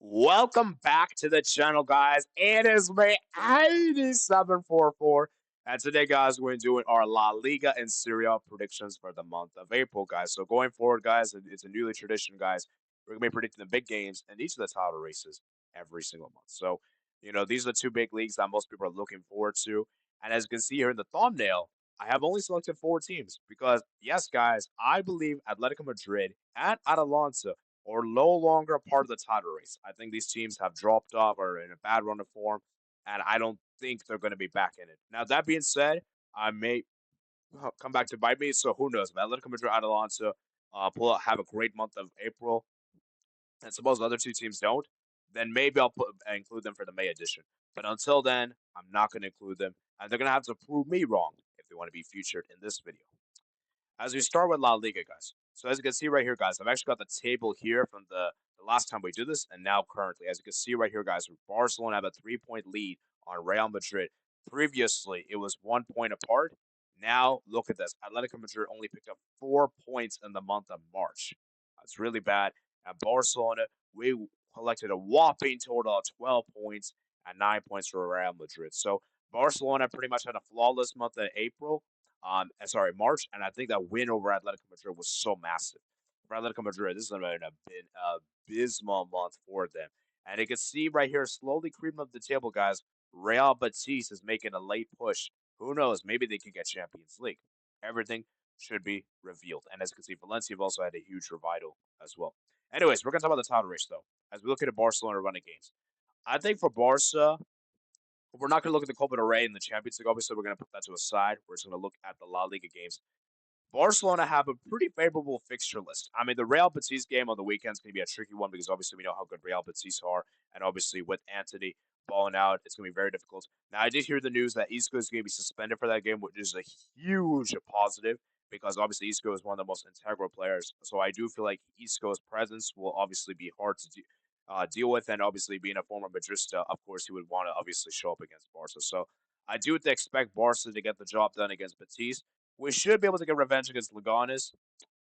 Welcome back to the channel, guys. It is me, 8744. And today, guys, we're doing our La Liga and Serie A predictions for the month of April, guys. So going forward, guys, it's a newly tradition, guys. We're going to be predicting the big games and each of the title races every single month. So, these are the two big leagues that most people are looking forward to. And as you can see here in the thumbnail, I have only selected four teams because, yes, guys, I believe Atletico Madrid and Atalanta or no longer a part of the title race. I think these teams have dropped off or in a bad run of form, and I don't think they're going to be back in it. Now, that being said, I may come back to bite me, so who knows? If Atletico Madrid, Atalanta have a great month of April, and suppose the other two teams don't, then maybe include them for the May edition. But until then, I'm not going to include them, and they're going to have to prove me wrong if they want to be featured in this video. As we start with La Liga, guys. So as you can see right here, guys, I've actually got the table here from the last time we did this, and now currently. As you can see right here, guys, Barcelona have a 3-point lead on Real Madrid. Previously, it was 1 point apart. Now, look at this. Atletico Madrid only picked up 4 points in the month of March. That's really bad. And Barcelona, we collected a whopping total of 12 points and 9 points for Real Madrid. So Barcelona pretty much had a flawless month in April March, and I think that win over Atletico Madrid was so massive. For Atletico Madrid, this has been an abysmal month for them. And you can see right here, slowly creeping up the table, guys, Real Betis is making a late push. Who knows? Maybe they can get Champions League. Everything should be revealed. And as you can see, Valencia have also had a huge revival as well. Anyways, we're going to talk about the title race, though, as we look at Barcelona running games. I think for Barca, we're not going to look at the Copa del Rey and the Champions League. Obviously, we're going to put that to a side. We're just going to look at the La Liga games. Barcelona have a pretty favorable fixture list. I mean, the Real Betis game on the weekend is going to be a tricky one because obviously we know how good Real Betis are, and obviously with Anthony balling out, it's going to be very difficult. Now, I did hear the news that Isco is going to be suspended for that game, which is a huge positive because obviously Isco is one of the most integral players. So I do feel like Isco's presence will obviously be hard to deal with, and obviously being a former Madrista, of course, he would want to obviously show up against Barca. So I do expect Barca to get the job done against Betis. We should be able to get revenge against Leganes,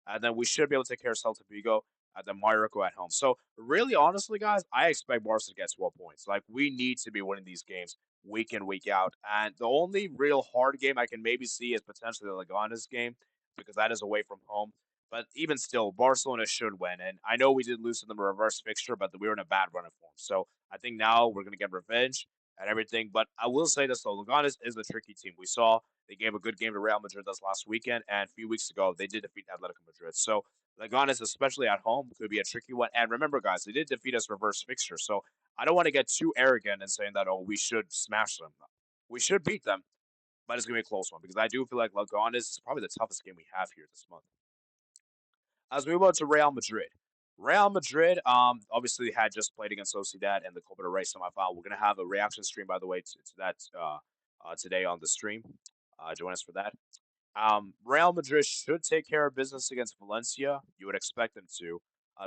and then we should be able to take care of Celta Vigo and then Mallorca at home. So really, honestly, guys, I expect Barca to get 12 points. Like we need to be winning these games week in, week out. And the only real hard game I can maybe see is potentially the Leganes game because that is away from home. But even still, Barcelona should win. And I know we did lose to them in a reverse fixture, but we were in a bad run of form. So I think now we're going to get revenge and everything. But I will say this, though. Leganes is a tricky team. We saw they gave a good game to Real Madrid this last weekend. And a few weeks ago, they did defeat Atletico Madrid. So Leganes, especially at home, could be a tricky one. And remember, guys, they did defeat us reverse fixture. So I don't want to get too arrogant in saying that, oh, we should smash them. We should beat them, but it's going to be a close one because I do feel like Leganes is probably the toughest game we have here this month. As we move on to Real Madrid. Real Madrid, obviously had just played against Sociedad in the Copa del Rey semifinal. We're gonna have a reaction stream, by the way, to that today on the stream. Join us for that. Real Madrid should take care of business against Valencia. You would expect them to,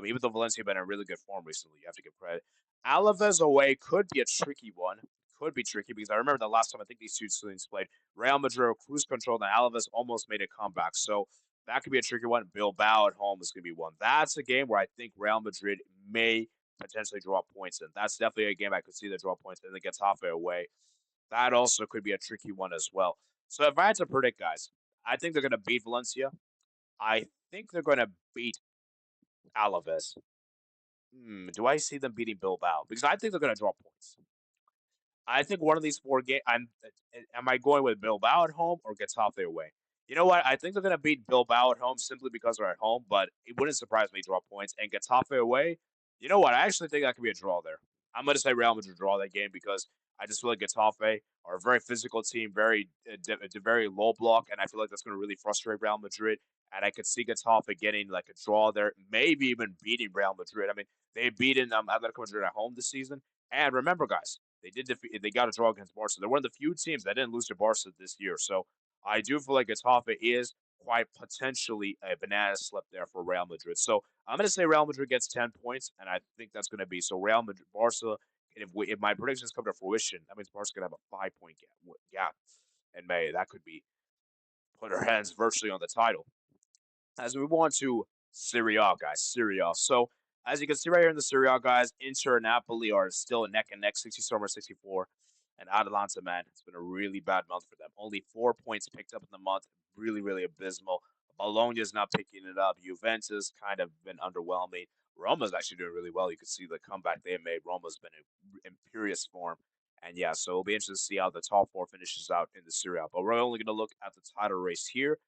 even though Valencia have been in really good form recently. You have to give credit. Alaves away could be a tricky one. Could be tricky because I remember the last time I think these two teams played. Real Madrid cruise control, and Alaves almost made a comeback. So that could be a tricky one. Bilbao at home is going to be one. That's a game where I think Real Madrid may potentially draw points in. That's definitely a game I could see that draw points and it gets halfway away. That also could be a tricky one as well. So if I had to predict, guys, I think they're going to beat Valencia. I think they're going to beat Alaves. Do I see them beating Bilbao? Because I think they're going to draw points. I think one of these four games. Am I going with Bilbao at home or Getafe away? You know what? I think they're going to beat Bilbao at home simply because they're at home, but it wouldn't surprise me to draw points. And Getafe away, you know what? I actually think that could be a draw there. I'm going to say Real Madrid draw that game because I just feel like Getafe are a very physical team, very low block, and I feel like that's going to really frustrate Real Madrid. And I could see Getafe getting like a draw there, maybe even beating Real Madrid. I mean, they've beaten Atletico Madrid at home this season. And remember, guys, they got a draw against Barca. They're one of the few teams that didn't lose to Barca this year. So I do feel like Getafe is quite potentially a banana slip there for Real Madrid. So I'm going to say Real Madrid gets 10 points, and I think that's going to be so Real Madrid, Barca. If my predictions come to fruition, that means Barca's going to have a 5 point gap in May. That could be put her hands virtually on the title. As we move on to Serie A, guys, Serie A. So As you can see right here in the Serie A, guys, Inter and Napoli are still neck and neck, 67 over 64. And Atalanta, man, it's been a really bad month for them. Only 4 points picked up in the month. Really, really abysmal. Bologna's not picking it up. Juventus kind of been underwhelming. Roma's actually doing really well. You can see the comeback they made. Roma's been in imperious form. And yeah, so it'll be interesting to see how the top four finishes out in the Serie A. But we're only going to look at the title race here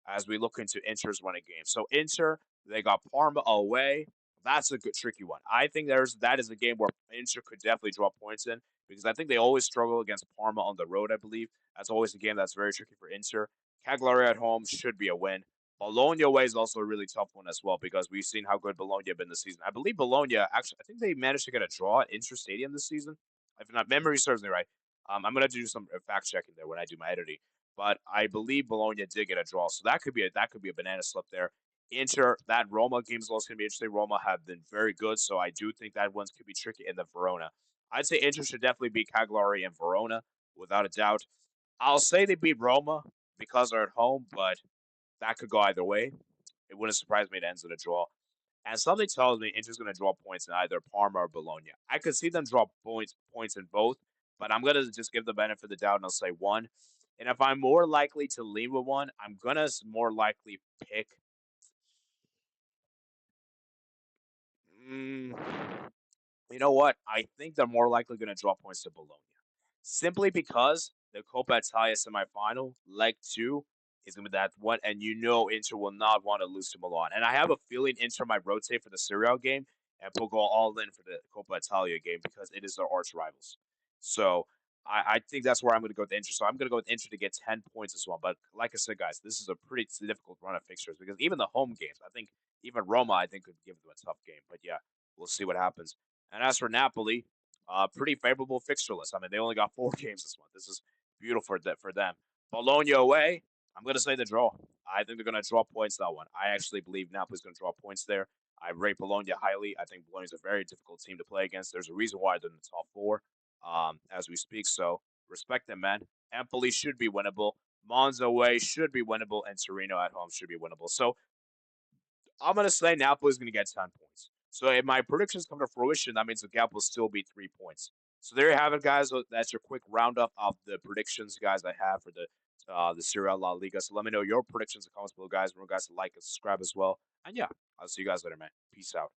as we look into Inter's running game. So Inter, they got Parma away. That's a good tricky one. I think that is a game where Inter could definitely draw points in because I think they always struggle against Parma on the road, I believe. That's always a game that's very tricky for Inter. Cagliari at home should be a win. Bologna away is also a really tough one as well because we've seen how good Bologna have been this season. I believe Bologna actually, I think they managed to get a draw at Inter Stadium this season. If not, memory serves me right. I'm gonna have to do some fact checking there when I do my editing. But I believe Bologna did get a draw, so that could be a banana slip there. Inter, that Roma game is also going to be interesting. Roma have been very good, so I do think that one's could be tricky in the Verona. I'd say Inter should definitely beat Cagliari and Verona without a doubt. I'll say they beat Roma because they're at home, but that could go either way. It wouldn't surprise me if it ends in a draw. And something tells me Inter's going to draw points in either Parma or Bologna. I could see them draw points in both, but I'm going to just give the benefit of the doubt and I'll say one. And if I'm more likely to lean with one, I'm going to more likely pick. Mm, you know what? I think they're more likely going to draw points to Bologna. Simply because the Coppa Italia semifinal, leg two, is going to be that one, and you know Inter will not want to lose to Milan. And I have a feeling Inter might rotate for the Serie A game and will go all in for the Coppa Italia game because it is their arch rivals. So I think that's where I'm going to go with Inter. So I'm going to go with Inter to get 10 points as well. But like I said, guys, this is a pretty difficult run of fixtures because even the home games, I think even Roma, I think, could give them a tough game. But yeah, we'll see what happens. And as for Napoli, pretty favorable fixture list. I mean, they only got 4 games this month. This is beautiful for them. Bologna away. I'm going to say the draw. I think they're going to draw points that one. I actually believe Napoli's going to draw points there. I rate Bologna highly. I think Bologna's a very difficult team to play against. There's a reason why they're in the top four as we speak. So respect them, man. Empoli should be winnable. Monza away should be winnable, and Torino at home should be winnable. So I'm going to say Napoli's going to get 10 points. So if my predictions come to fruition, that means the gap will still be 3 points. So there you have it, guys. That's your quick roundup of the predictions, guys, I have for the Serie A La Liga. So let me know your predictions in the comments below, guys. Remember, guys, to like and subscribe as well. And yeah, I'll see you guys later, man. Peace out.